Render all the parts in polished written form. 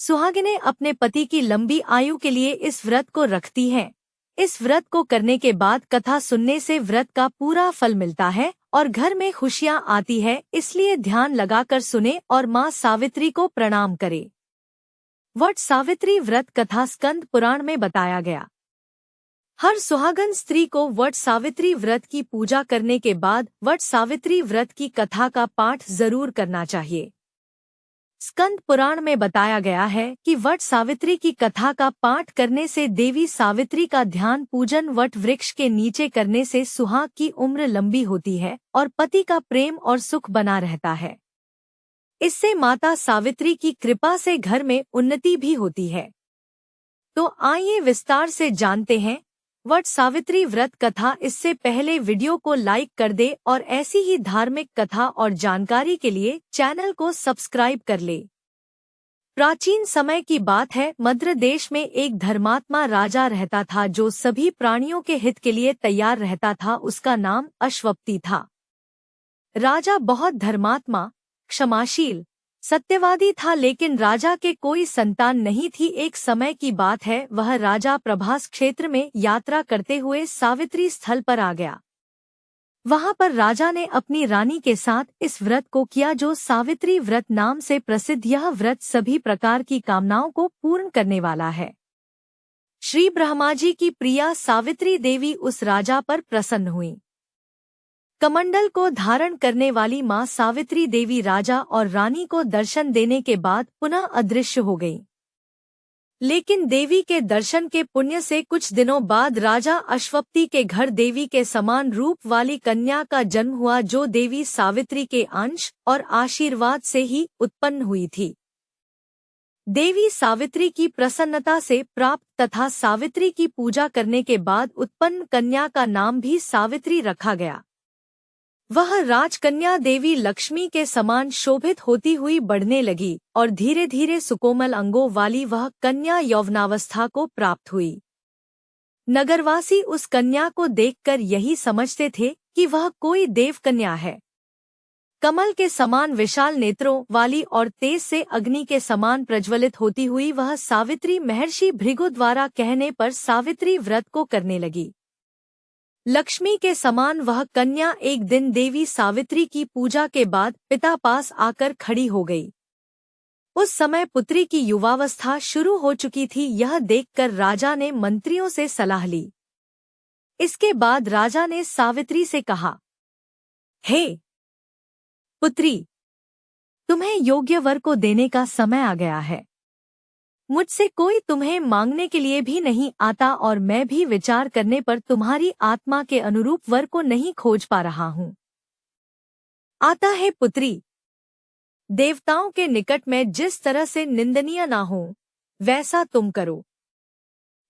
सुहागिनें अपने पति की लंबी आयु के लिए इस व्रत को रखती हैं। इस व्रत को करने के बाद कथा सुनने से व्रत का पूरा फल मिलता है और घर में खुशियां आती है, इसलिए ध्यान लगाकर सुने और माँ सावित्री को प्रणाम करे। वट सावित्री व्रत कथा स्कंद पुराण में बताया गया। हर सुहागन स्त्री को वट सावित्री व्रत की पूजा करने के बाद वट सावित्री व्रत की कथा का पाठ जरूर करना चाहिए। स्कंद पुराण में बताया गया है कि वट सावित्री की कथा का पाठ करने से देवी सावित्री का ध्यान पूजन वट वृक्ष के नीचे करने से सुहाग की उम्र लंबी होती है और पति का प्रेम और सुख बना रहता है। इससे माता सावित्री की कृपा से घर में उन्नति भी होती है। तो आइए विस्तार से जानते हैं वट सावित्री व्रत कथा। इससे पहले वीडियो को लाइक कर दे और ऐसी ही धार्मिक कथा और जानकारी के लिए चैनल को सब्सक्राइब कर ले। प्राचीन समय की बात है, मद्र देश में एक धर्मात्मा राजा रहता था जो सभी प्राणियों के हित के लिए तैयार रहता था। उसका नाम अश्वपति था। राजा बहुत धर्मात्मा, क्षमाशील, सत्यवादी था, लेकिन राजा के कोई संतान नहीं थी। एक समय की बात है, वह राजा प्रभास क्षेत्र में यात्रा करते हुए सावित्री स्थल पर आ गया। वहां पर राजा ने अपनी रानी के साथ इस व्रत को किया जो सावित्री व्रत नाम से प्रसिद्ध। यह व्रत सभी प्रकार की कामनाओं को पूर्ण करने वाला है। श्री ब्रह्मा जी की प्रिया सावित्री देवी उस राजा पर प्रसन्न हुई। कमंडल को धारण करने वाली मां सावित्री देवी राजा और रानी को दर्शन देने के बाद पुनः अदृश्य हो गई। लेकिन देवी के दर्शन के पुण्य से कुछ दिनों बाद राजा अश्वपति के घर देवी के समान रूप वाली कन्या का जन्म हुआ, जो देवी सावित्री के अंश और आशीर्वाद से ही उत्पन्न हुई थी। देवी सावित्री की प्रसन्नता से प्राप्त तथा सावित्री की पूजा करने के बाद उत्पन्न कन्या का नाम भी सावित्री रखा गया। वह राजकन्या देवी लक्ष्मी के समान शोभित होती हुई बढ़ने लगी और धीरे धीरे सुकोमल अंगों वाली वह कन्या यौवनावस्था को प्राप्त हुई। नगरवासी उस कन्या को देखकर यही समझते थे कि वह कोई देव कन्या है। कमल के समान विशाल नेत्रों वाली और तेज से अग्नि के समान प्रज्वलित होती हुई वह सावित्री महर्षि भृगु द्वारा कहने पर सावित्री व्रत को करने लगी। लक्ष्मी के समान वह कन्या एक दिन देवी सावित्री की पूजा के बाद पिता पास आकर खड़ी हो गई। उस समय पुत्री की युवावस्था शुरू हो चुकी थी। यह देखकर राजा ने मंत्रियों से सलाह ली। इसके बाद राजा ने सावित्री से कहा, हे पुत्री, तुम्हें योग्य वर को देने का समय आ गया है। मुझसे कोई तुम्हें मांगने के लिए भी नहीं आता और मैं भी विचार करने पर तुम्हारी आत्मा के अनुरूप वर को नहीं खोज पा रहा हूँ। आता है पुत्री, देवताओं के निकट में जिस तरह से निंदनीय ना हो वैसा तुम करो।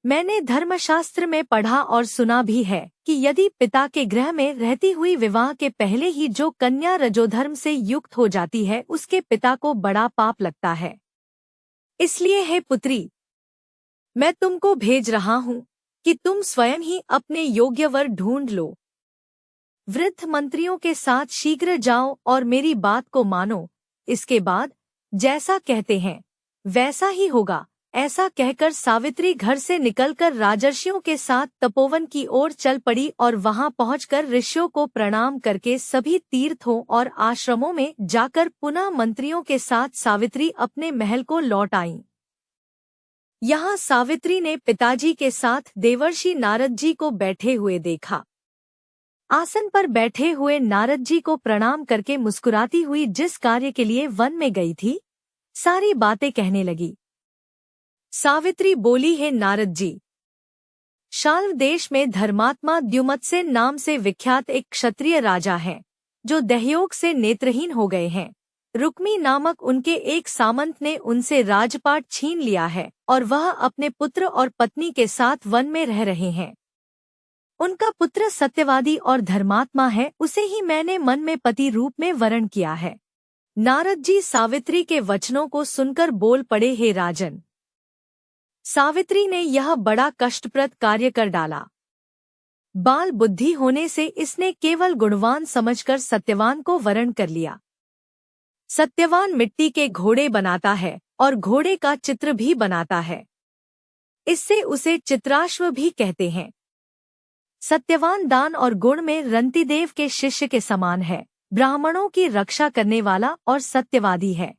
मैंने धर्मशास्त्र में पढ़ा और सुना भी है कि यदि पिता के गृह में रहती हुई विवाह के पहले ही जो कन्या रजोधर्म से युक्त हो जाती है उसके पिता को बड़ा पाप लगता है। इसलिए हे पुत्री, मैं तुमको भेज रहा हूँ कि तुम स्वयं ही अपने योग्य वर ढूंढ लो। वृद्ध मंत्रियों के साथ शीघ्र जाओ और मेरी बात को मानो। इसके बाद जैसा कहते हैं वैसा ही होगा। ऐसा कहकर सावित्री घर से निकलकर राजर्षियों के साथ तपोवन की ओर चल पड़ी और वहां पहुंचकर ऋषियों को प्रणाम करके सभी तीर्थों और आश्रमों में जाकर पुनः मंत्रियों के साथ सावित्री अपने महल को लौट आई। यहाँ सावित्री ने पिताजी के साथ देवर्षि नारद जी को बैठे हुए देखा। आसन पर बैठे हुए नारद जी को प्रणाम करके मुस्कुराती हुई जिस कार्य के लिए वन में गई थी सारी बातें कहने लगी। सावित्री बोली, हे नारद जी, शाल्व देश में धर्मात्मा द्युमत्सेन नाम से विख्यात एक क्षत्रिय राजा हैं, जो दैवयोग से नेत्रहीन हो गए हैं। रुक्मी नामक उनके एक सामंत ने उनसे राजपाट छीन लिया है और वह अपने पुत्र और पत्नी के साथ वन में रह रहे हैं। उनका पुत्र सत्यवादी और धर्मात्मा है, उसे ही मैंने मन में पति रूप में वरण किया है। नारद जी सावित्री के वचनों को सुनकर बोल पड़े, हे राजन, सावित्री ने यह बड़ा कष्टप्रद कार्य कर डाला। बाल बुद्धि होने से इसने केवल गुणवान समझकर सत्यवान को वरण कर लिया। सत्यवान मिट्टी के घोड़े बनाता है और घोड़े का चित्र भी बनाता है। इससे उसे चित्राश्व भी कहते हैं। सत्यवान दान और गुण में रंतिदेव के शिष्य के समान है, ब्राह्मणों की रक्षा करने वाला और सत्यवादी है।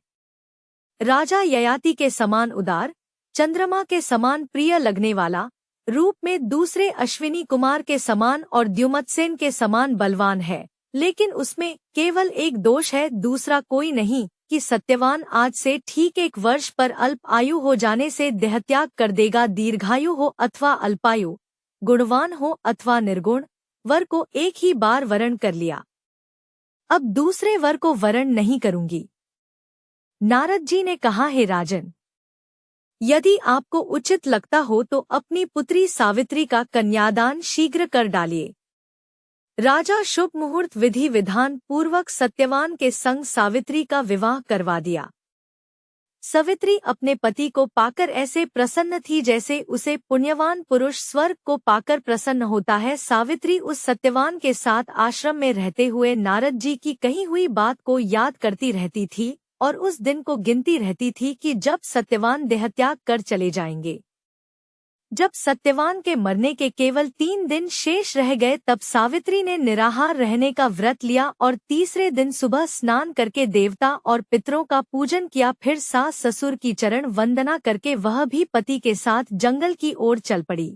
राजा ययाति के समान उदार, चंद्रमा के समान प्रिय लगने वाला, रूप में दूसरे अश्विनी कुमार के समान और द्युमत्सेन के समान बलवान है, लेकिन उसमें केवल एक दोष है, दूसरा कोई नहीं, कि सत्यवान आज से ठीक 1 वर्ष पर अल्प आयु हो जाने से देहत्याग कर देगा। दीर्घायु हो अथवा अल्पायु, गुणवान हो अथवा निर्गुण, वर को एक ही बार वरण कर लिया, अब दूसरे वर को वरण नहीं करूंगी। नारद जी ने कहा, हे राजन, यदि आपको उचित लगता हो तो अपनी पुत्री सावित्री का कन्यादान शीघ्र कर डालिए। राजा शुभ मुहूर्त विधि विधान पूर्वक सत्यवान के संग सावित्री का विवाह करवा दिया। सावित्री अपने पति को पाकर ऐसे प्रसन्न थी जैसे उसे पुण्यवान पुरुष स्वर्ग को पाकर प्रसन्न होता है। सावित्री उस सत्यवान के साथ आश्रम में रहते हुए नारद जी की कही हुई बात को याद करती रहती थी और उस दिन को गिनती रहती थी कि जब सत्यवान देहत्याग कर चले जाएंगे। जब सत्यवान के मरने के केवल 3 दिन शेष रह गए तब सावित्री ने निराहार रहने का व्रत लिया और तीसरे दिन सुबह स्नान करके देवता और पितरों का पूजन किया। फिर सास ससुर की चरण वंदना करके वह भी पति के साथ जंगल की ओर चल पड़ी।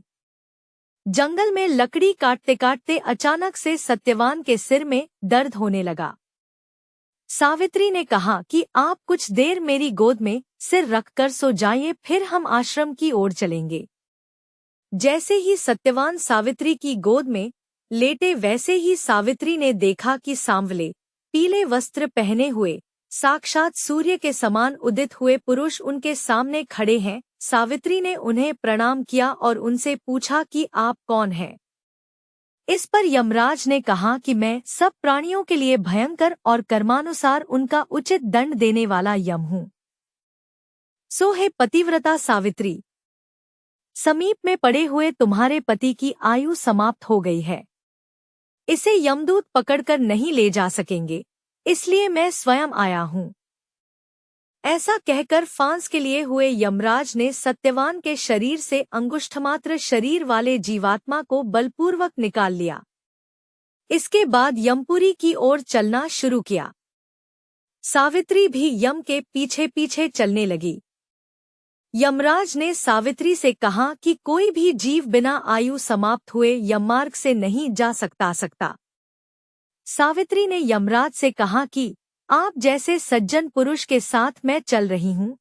जंगल में लकड़ी काटते काटते अचानक से सत्यवान के सिर में दर्द होने लगा। सावित्री ने कहा कि आप कुछ देर मेरी गोद में सिर रखकर सो जाइए, फिर हम आश्रम की ओर चलेंगे। जैसे ही सत्यवान सावित्री की गोद में लेटे वैसे ही सावित्री ने देखा कि सांवले पीले वस्त्र पहने हुए साक्षात सूर्य के समान उदित हुए पुरुष उनके सामने खड़े हैं। सावित्री ने उन्हें प्रणाम किया और उनसे पूछा कि आप कौन हैं? इस पर यमराज ने कहा कि मैं सब प्राणियों के लिए भयंकर और कर्मानुसार उनका उचित दंड देने वाला यम हूँ। सो हे पतिव्रता सावित्री, समीप में पड़े हुए तुम्हारे पति की आयु समाप्त हो गई है, इसे यमदूत पकड़कर नहीं ले जा सकेंगे, इसलिए मैं स्वयं आया हूँ। ऐसा कहकर फांस के लिए हुए यमराज ने सत्यवान के शरीर से अंगुष्ठमात्र शरीर वाले जीवात्मा को बलपूर्वक निकाल लिया। इसके बाद यमपुरी की ओर चलना शुरू किया। सावित्री भी यम के पीछे पीछे चलने लगी। यमराज ने सावित्री से कहा कि कोई भी जीव बिना आयु समाप्त हुए यममार्ग से नहीं जा सकता। सावित्री ने यमराज से कहा कि आप जैसे सज्जन पुरुष के साथ मैं चल रही हूँ,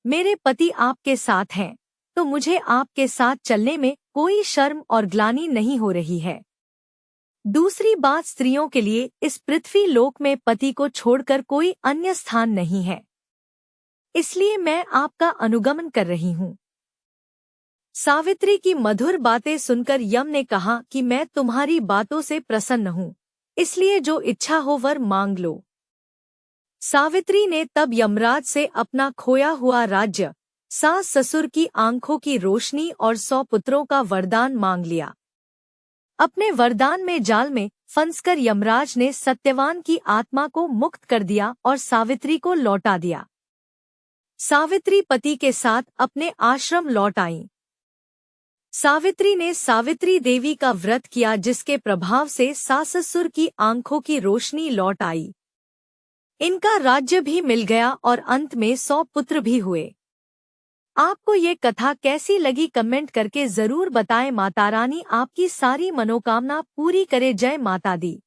मेरे पति आपके साथ हैं, तो मुझे आपके साथ चलने में कोई शर्म और ग्लानि नहीं हो रही है। दूसरी बात, स्त्रियों के लिए इस पृथ्वी लोक में पति को छोड़कर कोई अन्य स्थान नहीं है, इसलिए मैं आपका अनुगमन कर रही हूँ। सावित्री की मधुर बातें सुनकर यम ने कहा कि मैं तुम्हारी बातों से प्रसन्न हूँ, इसलिए जो इच्छा हो वर मांग लो। सावित्री ने तब यमराज से अपना खोया हुआ राज्य, सास ससुर की आंखों की रोशनी और 100 पुत्रों का वरदान मांग लिया। अपने वरदान में जाल में फंसकर यमराज ने सत्यवान की आत्मा को मुक्त कर दिया और सावित्री को लौटा दिया। सावित्री पति के साथ अपने आश्रम लौट आईं। सावित्री ने सावित्री देवी का व्रत किया, जिसके प्रभाव से सास ससुर की आंखों की रोशनी लौट आई। इनका राज्य भी मिल गया और अंत में 100 पुत्र भी हुए। आपको ये कथा कैसी लगी कमेंट करके जरूर बताएं। माता रानी आपकी सारी मनोकामना पूरी करे। जय माता दी।